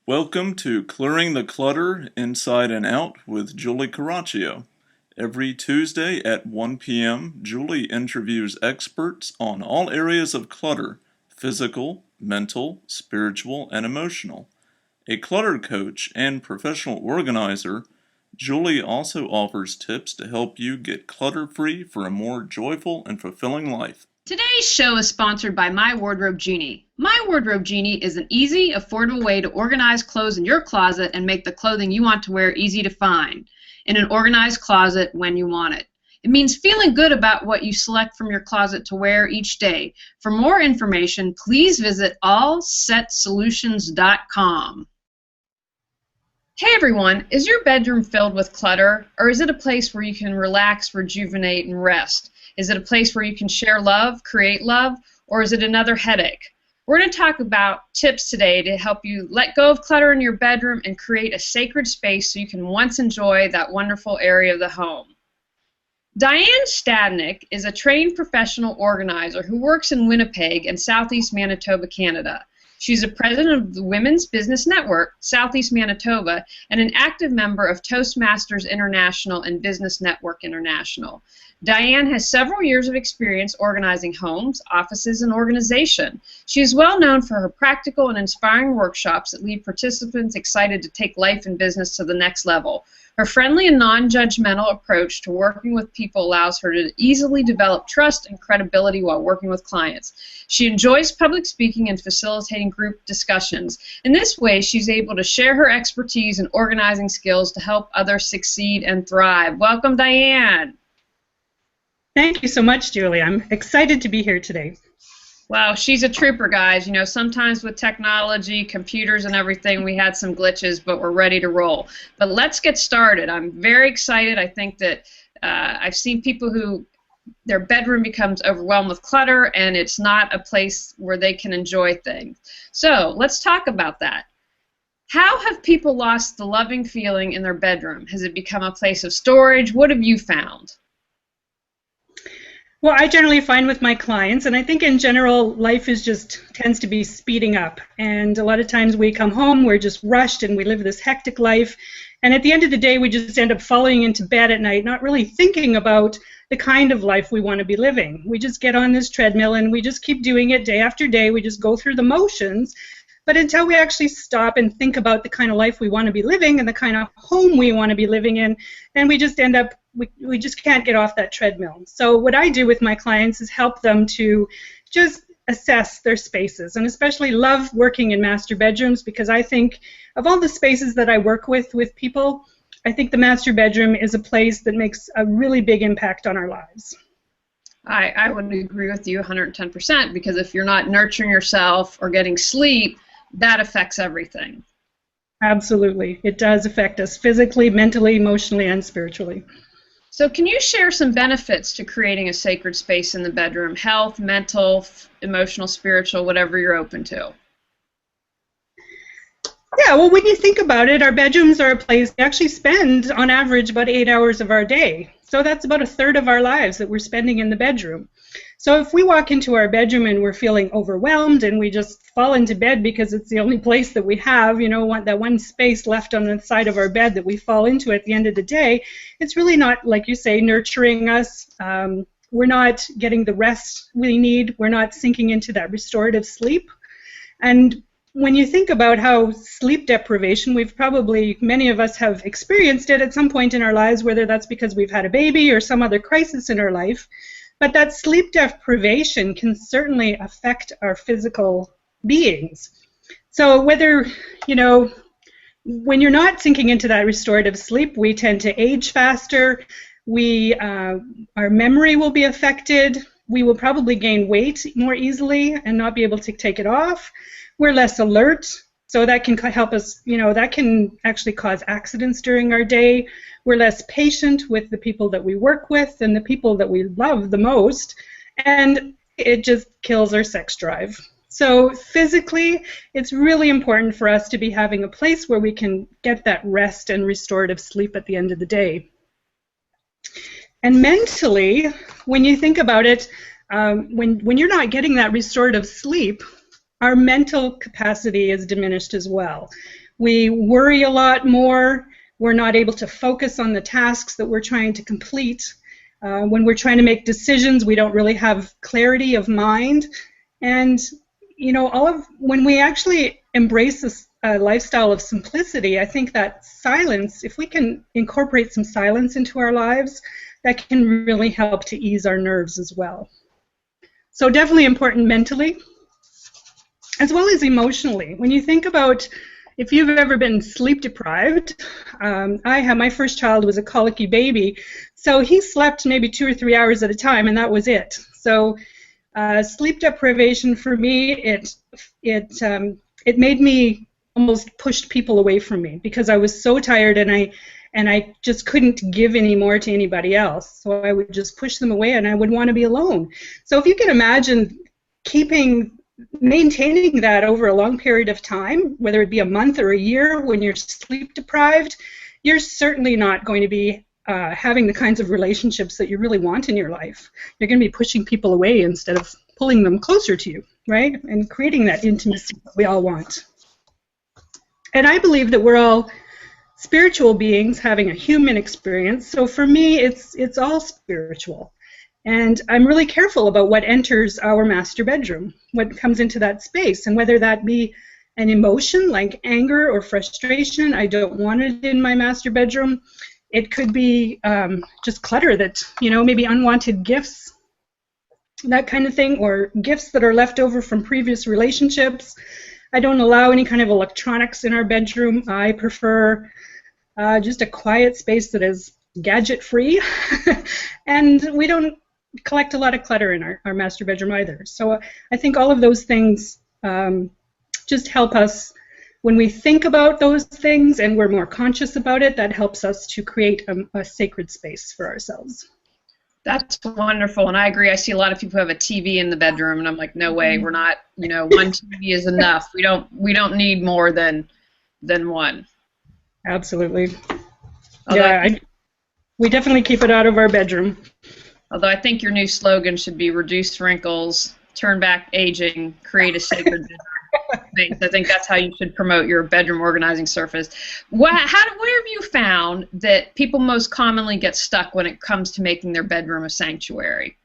Welcome to Clearing the Clutter Inside and Out with Julie Coraccio. Every Tuesday at 1 p.m., Julie interviews experts on all areas of clutter: physical, mental, spiritual, and emotional. A clutter coach and professional organizer, Julie also offers tips to help you get clutter-free for a more joyful and fulfilling life. Today's show is sponsored by My Wardrobe Genie. My Wardrobe Genie is an easy, affordable way to organize clothes in your closet and make the clothing you want to wear easy to find in an organized closet when you want it. It means feeling good about what you select from your closet to wear each day. For more information, please visit allsetsolutions.com. Hey everyone, is your bedroom filled with clutter, or is it a place where you can relax, rejuvenate, and rest? Is it a place where you can share love, create love, or is it another headache? We're going to talk about tips today to help you let go of clutter in your bedroom and create a sacred space so you can once enjoy that wonderful area of the home. Diane Stadnyk is a trained professional organizer who works in Winnipeg and Southeast Manitoba, Canada. She's a president of the Women's Business Network, Southeast Manitoba, and an active member of Toastmasters International and Business Network International. Diane has several years of experience organizing homes, offices, and organization. She is well known for her practical and inspiring workshops that leave participants excited to take life and business to the next level. Her friendly and non-judgmental approach to working with people allows her to easily develop trust and credibility while working with clients. She enjoys public speaking and facilitating group discussions. In this way, she's able to share her expertise and organizing skills to help others succeed and thrive. Welcome, Diane. Thank you so much, Julie. I'm excited to be here today. Wow, she's a trooper, guys. You know, sometimes with technology, computers, and everything, we had some glitches, but we're ready to roll. But let's get started. I'm very excited. I think that I've seen people who their bedroom becomes overwhelmed with clutter, and it's not a place where they can enjoy things. So let's talk about that. How have people lost the loving feeling in their bedroom? Has it become a place of storage? What have you found? Well, I generally find with my clients, and I think in general, life tends to be speeding up. And a lot of times we come home, we're just rushed, and we live this hectic life. And at the end of the day, we just end up falling into bed at night, not really thinking about the kind of life we want to be living. We just get on this treadmill, and we just keep doing it day after day. We just go through the motions. But until we actually stop and think about the kind of life we want to be living and the kind of home we want to be living in, then we just end up, we just can't get off that treadmill. So what I do with my clients is help them to just assess their spaces, and especially love working in master bedrooms, because I think of all the spaces that I work with people, I think the master bedroom is a place that makes a really big impact on our lives. I would agree with you 110%, because if you're not nurturing yourself or getting sleep, that affects everything. Absolutely. It does affect us physically, mentally, emotionally, and spiritually. So can you share some benefits to creating a sacred space in the bedroom? Health, mental, emotional, spiritual, whatever you're open to. Yeah, well, when you think about it, our bedrooms are a place we actually spend, on average, about 8 hours of our day. So that's about a third of our lives that we're spending in the bedroom. So if we walk into our bedroom and we're feeling overwhelmed and we just fall into bed because it's the only place that we have, you know, that one space left on the side of our bed that we fall into at the end of the day, it's really not, like you say, nurturing us. We're not getting the rest we need. We're not sinking into that restorative sleep. And when you think about how sleep deprivation, many of us have experienced it at some point in our lives, whether that's because we've had a baby or some other crisis in our life, but that sleep deprivation can certainly affect our physical beings. So whether, you know, when you're not sinking into that restorative sleep, we tend to age faster, our memory will be affected, we will probably gain weight more easily and not be able to take it off. We're less alert, so that can help us, you know, that can actually cause accidents during our day. We're less patient with the people that we work with and the people that we love the most, and it just kills our sex drive. So physically, it's really important for us to be having a place where we can get that rest and restorative sleep at the end of the day. And mentally, when you think about it, when you're not getting that restorative sleep, our mental capacity is diminished as well. We worry a lot more. We're not able to focus on the tasks that we're trying to complete. When we're trying to make decisions, we don't really have clarity of mind. And, you know, when we actually embrace this lifestyle of simplicity, I think that silence, if we can incorporate some silence into our lives, that can really help to ease our nerves as well. So definitely important mentally, as well as emotionally. When you think about if you've ever been sleep deprived, my first child was a colicky baby, so he slept maybe 2 or 3 hours at a time, and that was it. So sleep deprivation for me, it made me almost pushed people away from me because I was so tired and I just couldn't give any more to anybody else. So I would just push them away and I would want to be alone. So if you can imagine maintaining that over a long period of time, whether it be a month or a year when you're sleep deprived, you're certainly not going to be having the kinds of relationships that you really want in your life. You're going to be pushing people away instead of pulling them closer to you, right? And creating that intimacy that we all want. And I believe that we're all spiritual beings having a human experience. So for me, it's all spiritual. And I'm really careful about what enters our master bedroom, what comes into that space, and whether that be an emotion like anger or frustration. I don't want it in my master bedroom. It could be just clutter that, you know, maybe unwanted gifts, that kind of thing, or gifts that are left over from previous relationships. I don't allow any kind of electronics in our bedroom. I prefer just a quiet space that is gadget-free. And we don't collect a lot of clutter in our master bedroom either. So I think all of those things just help us when we think about those things and we're more conscious about it. That helps us to create a sacred space for ourselves. That's wonderful, and I agree. I see a lot of people have a TV in the bedroom, and I'm like, no way, we're not. You know, one TV is enough. We don't need more than one. Absolutely. We definitely keep it out of our bedroom. Although I think your new slogan should be reduce wrinkles, turn back aging, create a sacred bedroom. I think that's how you should promote your bedroom organizing surface. Where have you found that people most commonly get stuck when it comes to making their bedroom a sanctuary?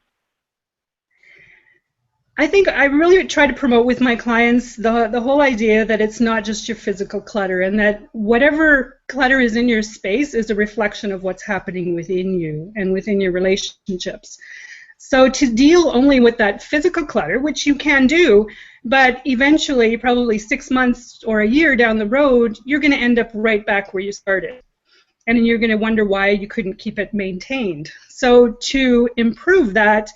I think I really try to promote with my clients the whole idea that it's not just your physical clutter, and that whatever clutter is in your space is a reflection of what's happening within you and within your relationships. So to deal only with that physical clutter, which you can do, but eventually, probably 6 months or a year down the road, you're going to end up right back where you started. And then you're going to wonder why you couldn't keep it maintained. So to improve that,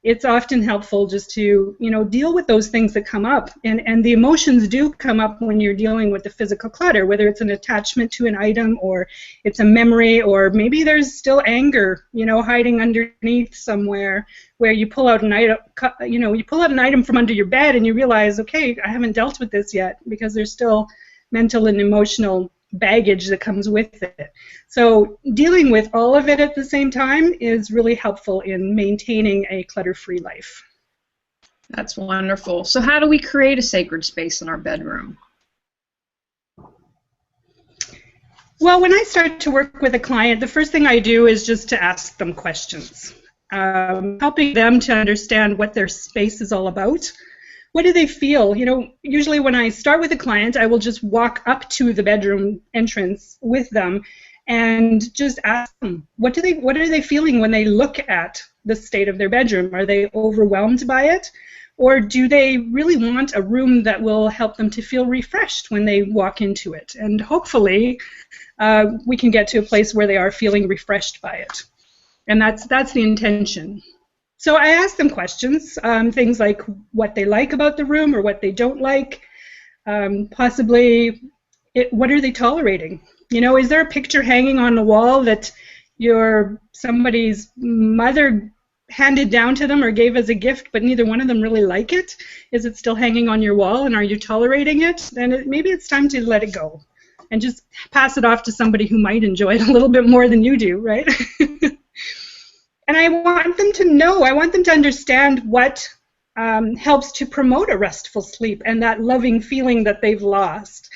it's often helpful just to, you know, deal with those things that come up. And the emotions do come up when you're dealing with the physical clutter, whether it's an attachment to an item or it's a memory, or maybe there's still anger, you know, hiding underneath somewhere, where you pull out an item, you know, you pull out an item from under your bed and you realize, okay, I haven't dealt with this yet, because there's still mental and emotional baggage that comes with it. So dealing with all of it at the same time is really helpful in maintaining a clutter-free life. That's wonderful. So how do we create a sacred space in our bedroom? Well, when I start to work with a client, the first thing I do is just to ask them questions, helping them to understand what their space is all about. What do they feel? You know, usually when I start with a client, I will just walk up to the bedroom entrance with them and just ask them, what are they feeling when they look at the state of their bedroom? Are they overwhelmed by it? Or do they really want a room that will help them to feel refreshed when they walk into it? And hopefully we can get to a place where they are feeling refreshed by it. And that's the intention. So I ask them questions, things like what they like about the room or what they don't like, possibly what are they tolerating? You know, is there a picture hanging on the wall that somebody's mother handed down to them or gave as a gift, but neither one of them really like it? Is it still hanging on your wall, and are you tolerating it? Then maybe it's time to let it go and just pass it off to somebody who might enjoy it a little bit more than you do, right? And I want them to know, I want them to understand what helps to promote a restful sleep and that loving feeling that they've lost.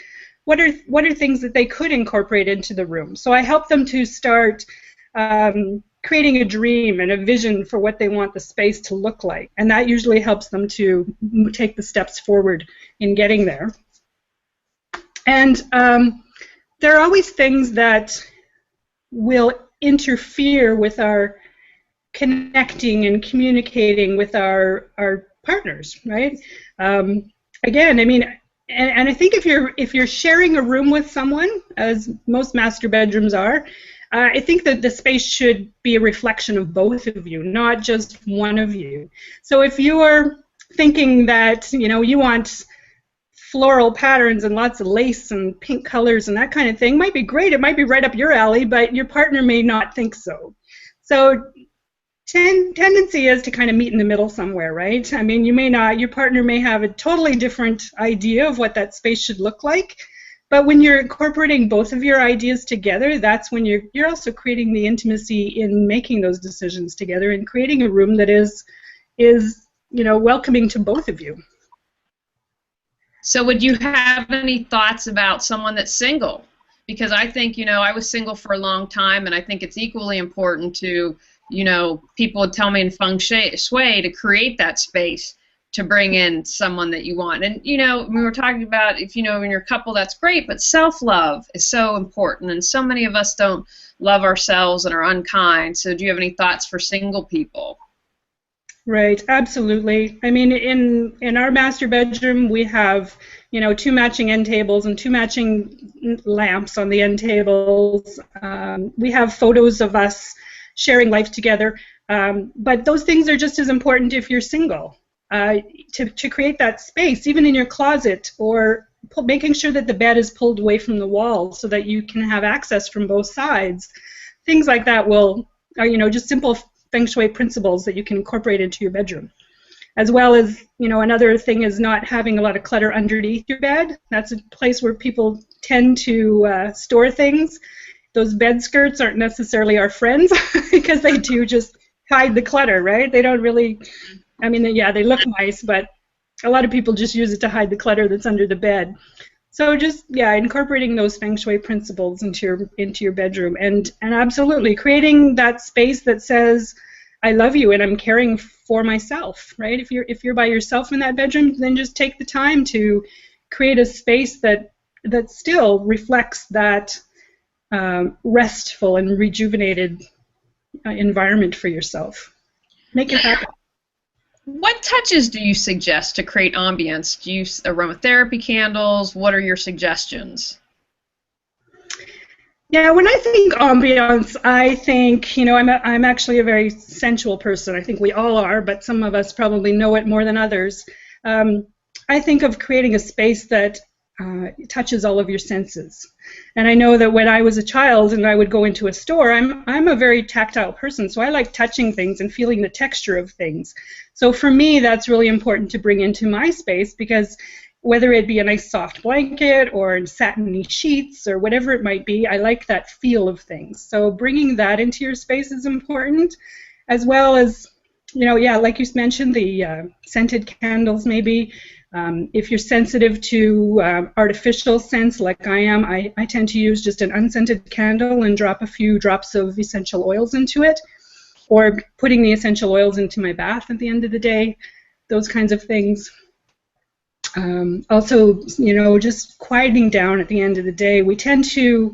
what are things that they could incorporate into the room. So I help them to start creating a dream and a vision for what they want the space to look like, and that usually helps them to take the steps forward in getting there. And there are always things that will interfere with our connecting and communicating with our partners, right? Again, I mean, and I think if you're sharing a room with someone, as most master bedrooms are, I think that the space should be a reflection of both of you, not just one of you. So if you're thinking that, you know, you want floral patterns and lots of lace and pink colors and that kind of thing, might be great. It might be right up your alley, but your partner may not think so. So tendency is to kind of meet in the middle somewhere, right? I mean, your partner may have a totally different idea of what that space should look like, but when you're incorporating both of your ideas together, that's when you're also creating the intimacy in making those decisions together and creating a room that is you know, welcoming to both of you. So would you have any thoughts about someone that's single? Because I think, you know, I was single for a long time, and I think it's equally important to, you know, people would tell me in feng shui to create that space to bring in someone that you want. And, you know, we were talking about, if, you know, in your couple, that's great, but self-love is so important, and so many of us don't love ourselves and are unkind. So do you have any thoughts for single people? Right, absolutely. I mean, in our master bedroom, we have, you know, 2 matching end tables and 2 matching lamps on the end tables. We have photos of us sharing life together, but those things are just as important if you're single. To create that space, even in your closet, or making sure that the bed is pulled away from the wall so that you can have access from both sides. Things like that are, you know, just simple feng shui principles that you can incorporate into your bedroom. As well as, you know, another thing is not having a lot of clutter underneath your bed. That's a place where people tend to store things. Those bed skirts aren't necessarily our friends because they do just hide the clutter, right? They don't really, I mean, yeah, they look nice, but a lot of people just use it to hide the clutter that's under the bed. So just, yeah, incorporating those feng shui principles into your bedroom, and absolutely creating that space that says, I love you and I'm caring for myself, right? If you're by yourself in that bedroom, then just take the time to create a space that still reflects that restful and rejuvenated environment for yourself. Make it happen. What touches do you suggest to create ambience? Do you use aromatherapy candles? What are your suggestions? Yeah, when I think ambiance, I think, you know, I'm actually a very sensual person. I think we all are, but some of us probably know it more than others. I think of creating a space that touches all of your senses. And I know that when I was a child and I would go into a store, I'm a very tactile person, so I like touching things and feeling the texture of things. So for me, that's really important to bring into my space, because whether it be a nice soft blanket or satiny sheets or whatever it might be, I like that feel of things. So bringing that into your space is important, as well as, you know, yeah, like you mentioned, the scented candles maybe. If you're sensitive to artificial scents like I am, I tend to use just an unscented candle and drop a few drops of essential oils into it, or putting the essential oils into my bath at the end of the day, those kinds of things. Also, you know, just quieting down at the end of the day. We tend to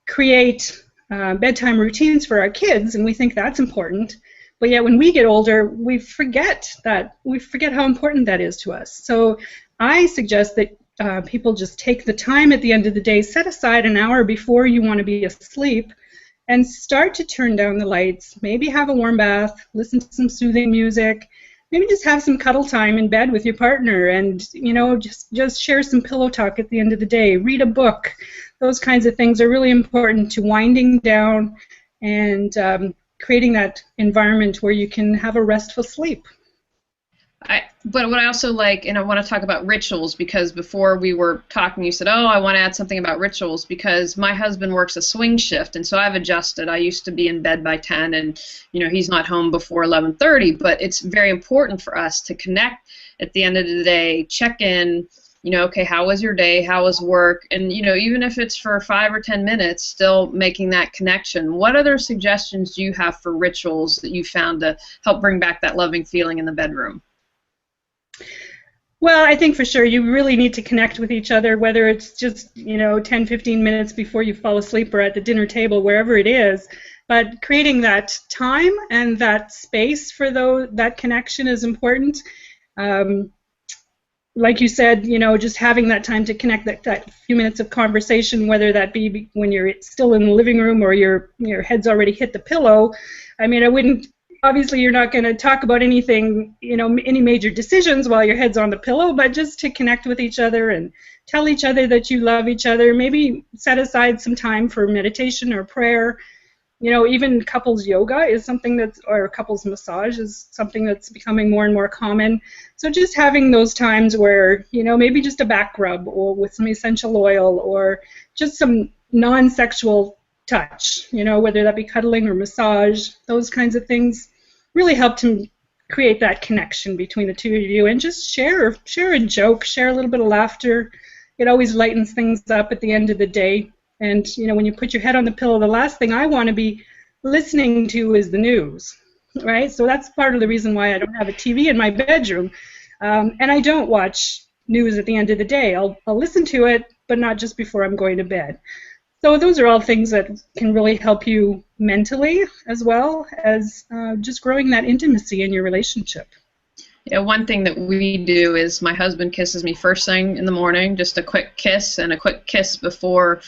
create bedtime routines for our kids, and we think that's important. But yet when we get older, we forget how important that is to us. So I suggest that people just take the time at the end of the day, set aside an hour before you want to be asleep, and start to turn down the lights, maybe have a warm bath, listen to some soothing music, maybe just have some cuddle time in bed with your partner, and, you know, just share some pillow talk at the end of the day, read a book. Those kinds of things are really important to winding down and creating that environment where you can have a restful sleep. But what I also like, and I want to talk about rituals, because before we were talking, you said, oh, I want to add something about rituals, because my husband works a swing shift, and so I've adjusted. I used to be in bed by 10, and, you know, he's not home before 11:30, but it's very important for us to connect at the end of the day, check in, Okay, how was your day? How was work? And, even if it's for 5 or 10 minutes, still making that connection. What other suggestions do you have for rituals that you found to help bring back that loving feeling in the bedroom? Well, I think for sure you really need to connect with each other, whether it's just, 10, 15 minutes before you fall asleep or at the dinner table, wherever it is. But creating that time and that space for that connection is important. Like you said, just having that time to connect, that few minutes of conversation, whether that be when you're still in the living room or your head's already hit the pillow. I mean, I wouldn't. Obviously, you're not going to talk about anything, any major decisions while your head's on the pillow, but just to connect with each other and tell each other that you love each other. Maybe set aside some time for meditation or prayer. Even couples yoga is something or couples massage is something that's becoming more and more common. So just having those times where, maybe just a back rub or with some essential oil or just some non-sexual touch, whether that be cuddling or massage, those kinds of things really help to create that connection between the two of you, and just share a joke, share a little bit of laughter. It always lightens things up at the end of the day. And when you put your head on the pillow, the last thing I want to be listening to is the news, right? So that's part of the reason why I don't have a TV in my bedroom, and I don't watch news at the end of the day. I'll listen to it, but not just before I'm going to bed. So those are all things that can really help you mentally, as well as just growing that intimacy in your relationship. Yeah, one thing that we do is my husband kisses me first thing in the morning, just a quick kiss, and a quick kiss before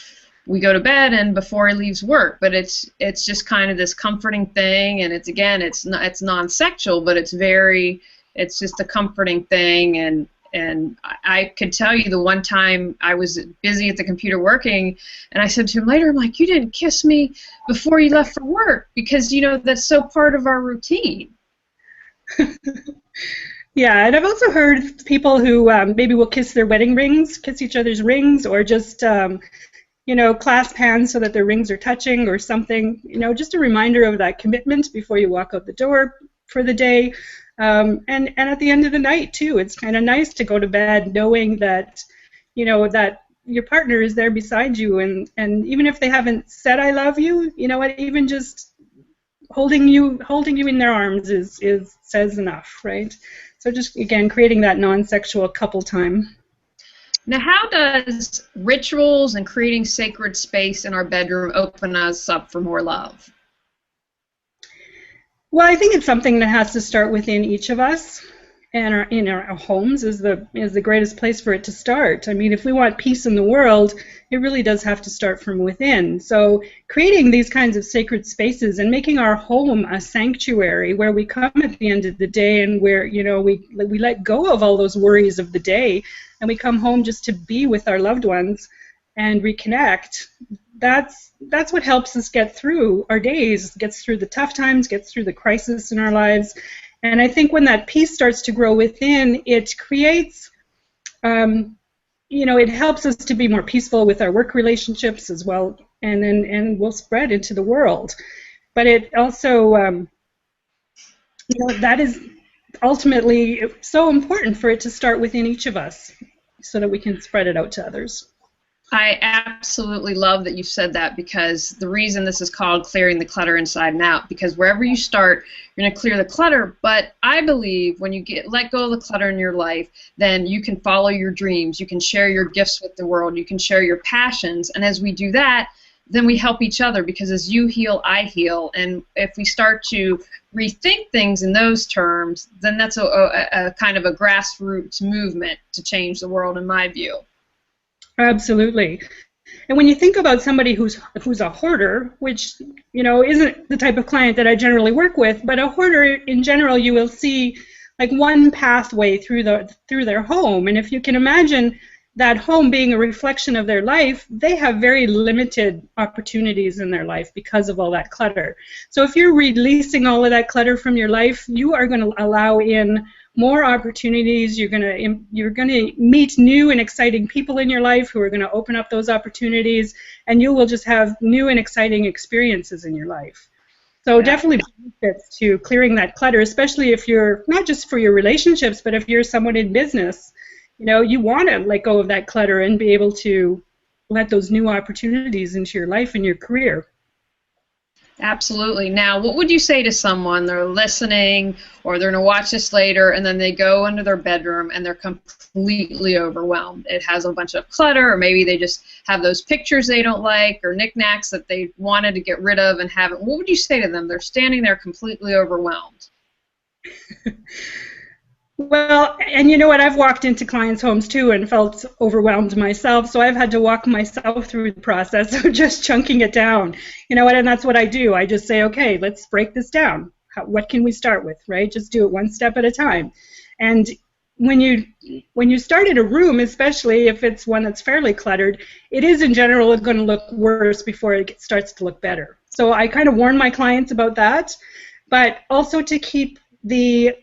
we go to bed and before he leaves work. But it's just kind of this comforting thing, and it's non-sexual, but it's just a comforting thing. And I could tell you the one time I was busy at the computer working, and I said to him later, I'm like, you didn't kiss me before you left for work, because, that's so part of our routine. Yeah, and I've also heard people who maybe will kiss each other's rings, or just, clasp hands so that their rings are touching or something, just a reminder of that commitment before you walk out the door for the day. And at the end of the night too, it's kind of nice to go to bed knowing that, that your partner is there beside you, and even if they haven't said I love you, even just holding you in their arms says enough, right? So just again creating that non-sexual couple time. Now, how does rituals and creating sacred space in our bedroom open us up for more love? Well, I think it's something that has to start within each of us, and in our homes is the greatest place for it to start. I mean, if we want peace in the world, it really does have to start from within. So creating these kinds of sacred spaces and making our home a sanctuary where we come at the end of the day, and where we let go of all those worries of the day, and we come home just to be with our loved ones and reconnect. That's what helps us get through our days, gets through the tough times, gets through the crisis in our lives. And I think when that peace starts to grow within, it creates, it helps us to be more peaceful with our work relationships as well, and will spread into the world. But it also, that is ultimately so important for it to start within each of us, so that we can spread it out to others. I absolutely love that you said that, because the reason this is called clearing the clutter inside and out, because wherever you start, you're going to clear the clutter. But I believe when you let go of the clutter in your life, then you can follow your dreams, you can share your gifts with the world, you can share your passions, and as we do that, then we help each other, because as you heal, I heal. And if we start to rethink things in those terms, then that's a kind of a grassroots movement to change the world, in my view. Absolutely. And when you think about somebody who's a hoarder, which isn't the type of client that I generally work with, but a hoarder in general, you will see like one pathway through their home. And if you can imagine that home being a reflection of their life, they have very limited opportunities in their life because of all that clutter. So if you're releasing all of that clutter from your life, you are going to allow in more opportunities. You're going to meet new and exciting people in your life who are going to open up those opportunities, and you will just have new and exciting experiences in your life. So definitely benefits to clearing that clutter, especially if you're not just for your relationships, but if you're someone in business. You want to let go of that clutter and be able to let those new opportunities into your life and your career. Absolutely. Now, what would you say to someone, they're listening or they're going to watch this later, and then they go into their bedroom and they're completely overwhelmed? It has a bunch of clutter, or maybe they just have those pictures they don't like or knickknacks that they wanted to get rid of and haven't. What would you say to them? They're standing there completely overwhelmed. Well, and you know what? I've walked into clients' homes too and felt overwhelmed myself, so I've had to walk myself through the process of just chunking it down. You know what? And that's what I do. I just say, okay, let's break this down. What can we start with, right? Just do it one step at a time. And when you start in a room, especially if it's one that's fairly cluttered, it is in general going to look worse before it starts to look better. So I kind of warn my clients about that, but also to keep the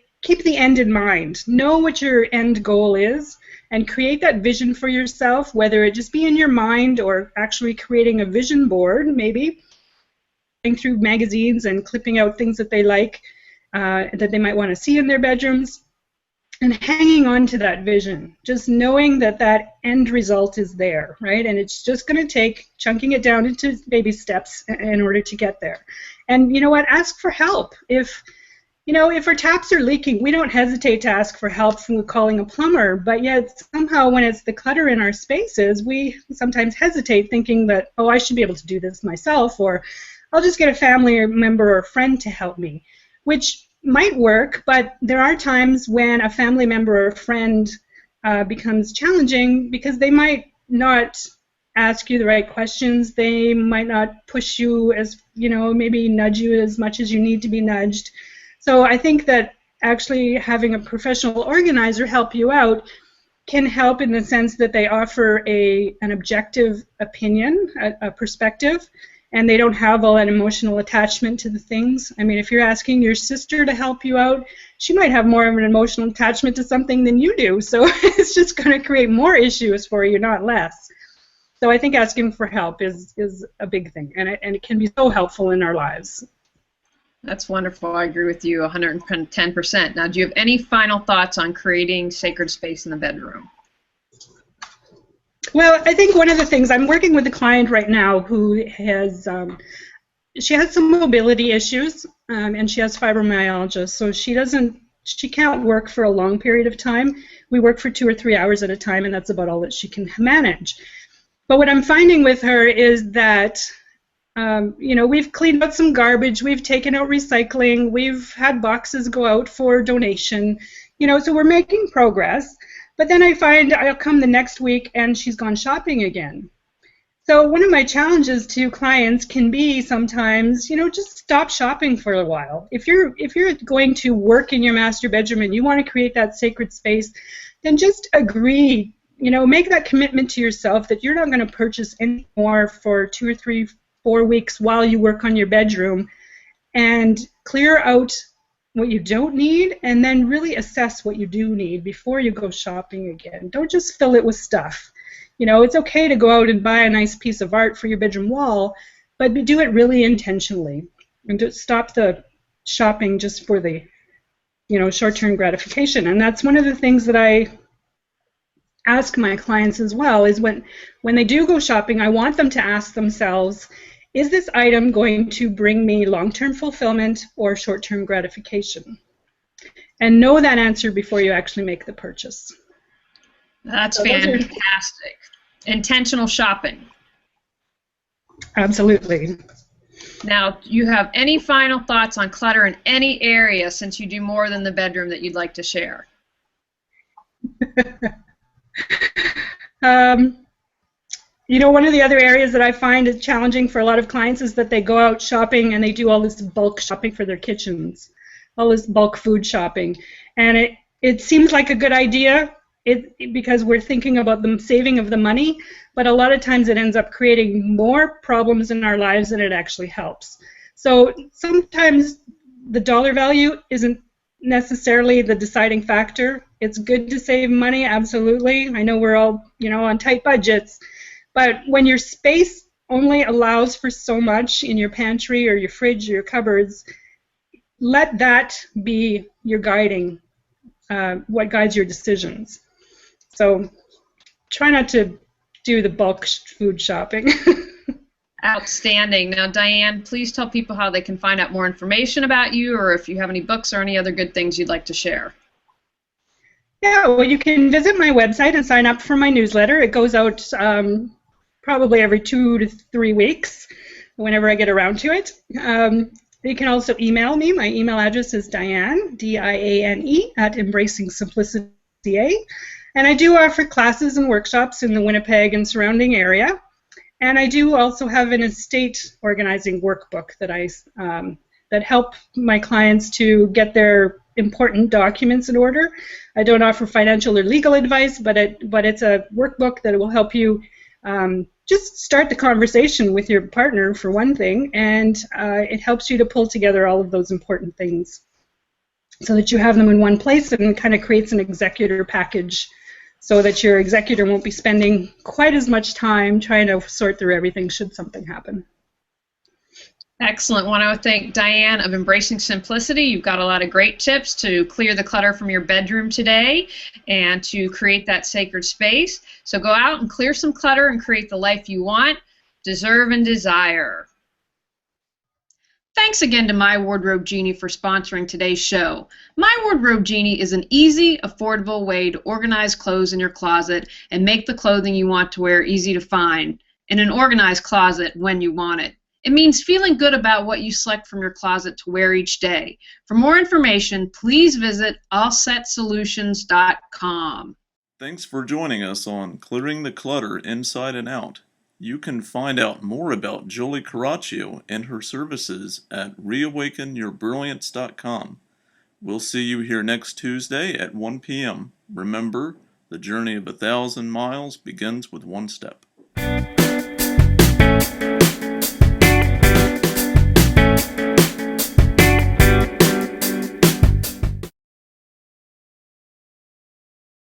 end in mind. Know what your end goal is and create that vision for yourself, whether it just be in your mind or actually creating a vision board, maybe going through magazines and clipping out things that they like, that they might want to see in their bedrooms, and hanging on to that vision, just knowing that that end result is there, right? And it's just going to take chunking it down into baby steps in order to get there. And you know what? Ask for help. If our taps are leaking, we don't hesitate to ask for help from calling a plumber, but yet somehow when it's the clutter in our spaces, we sometimes hesitate thinking that, oh, I should be able to do this myself, or I'll just get a family member or friend to help me, which might work, but there are times when a family member or a friend becomes challenging because they might not ask you the right questions, they might not push you as, maybe nudge you as much as you need to be nudged. So I think that actually having a professional organizer help you out can help in the sense that they offer an objective opinion, a perspective, and they don't have all that emotional attachment to the things. I mean, if you're asking your sister to help you out, she might have more of an emotional attachment to something than you do, so it's just going to create more issues for you, not less. So I think asking for help is a big thing, and it can be so helpful in our lives. That's wonderful. I agree with you 110%. Now, do you have any final thoughts on creating sacred space in the bedroom? Well, I think one of the things, I'm working with a client right now who has, she has some mobility issues, and she has fibromyalgia, so she can't work for a long period of time. We work for 2 or 3 hours at a time, and that's about all that she can manage. But what I'm finding with her is that we've cleaned out some garbage, we've taken out recycling, we've had boxes go out for donation, so we're making progress. But then I find I'll come the next week and she's gone shopping again. So one of my challenges to clients can be sometimes, just stop shopping for a while. If you're going to work in your master bedroom and you want to create that sacred space, then just agree, make that commitment to yourself that you're not going to purchase any more for 2 or 3, 4 weeks while you work on your bedroom, and clear out what you don't need and then really assess what you do need before you go shopping again. Don't just fill it with stuff. It's okay to go out and buy a nice piece of art for your bedroom wall, but do it really intentionally, and just stop the shopping just for the short-term gratification. And that's one of the things that I ask my clients as well, is when they do go shopping, I want them to ask themselves, is this item going to bring me long-term fulfillment or short-term gratification? And know that answer before you actually make the purchase. That's fantastic. Intentional shopping. Absolutely. Now, do you have any final thoughts on clutter in any area, since you do more than the bedroom, that you'd like to share? One of the other areas that I find is challenging for a lot of clients is that they go out shopping and they do all this bulk shopping for their kitchens, all this bulk food shopping. And it seems like a good idea because we're thinking about the saving of the money, but a lot of times it ends up creating more problems in our lives than it actually helps. So sometimes the dollar value isn't necessarily the deciding factor. It's good to save money, absolutely. I know we're all, on tight budgets. But when your space only allows for so much in your pantry or your fridge or your cupboards, let that be your guiding, what guides your decisions. So try not to do the bulk food shopping. Outstanding. Now, Diane, please tell people how they can find out more information about you, or if you have any books or any other good things you'd like to share. Yeah, well, you can visit my website and sign up for my newsletter. It goes out probably every 2 to 3 weeks, whenever I get around to it. You can also email me. My email address is Diane, D-I-A-N-E, at embracingsimplicity. And I do offer classes and workshops in the Winnipeg and surrounding area. And I do also have an estate organizing workbook that help my clients to get their important documents in order. I don't offer financial or legal advice, but it's a workbook that will help you just start the conversation with your partner, for one thing, and it helps you to pull together all of those important things so that you have them in one place, and kind of creates an executor package so that your executor won't be spending quite as much time trying to sort through everything should something happen. Excellent. I want to thank Diane of Embracing Simplicity. You've got a lot of great tips to clear the clutter from your bedroom today and to create that sacred space. So go out and clear some clutter and create the life you want, deserve, and desire. Thanks again to My Wardrobe Genie for sponsoring today's show. My Wardrobe Genie is an easy, affordable way to organize clothes in your closet and make the clothing you want to wear easy to find in an organized closet when you want it. It means feeling good about what you select from your closet to wear each day. For more information, please visit allsetsolutions.com. Thanks for joining us on Clearing the Clutter Inside and Out. You can find out more about Julie Coraccio and her services at reawakenyourbrilliance.com. We'll see you here next Tuesday at 1 p.m. Remember, the journey of 1,000 miles begins with one step.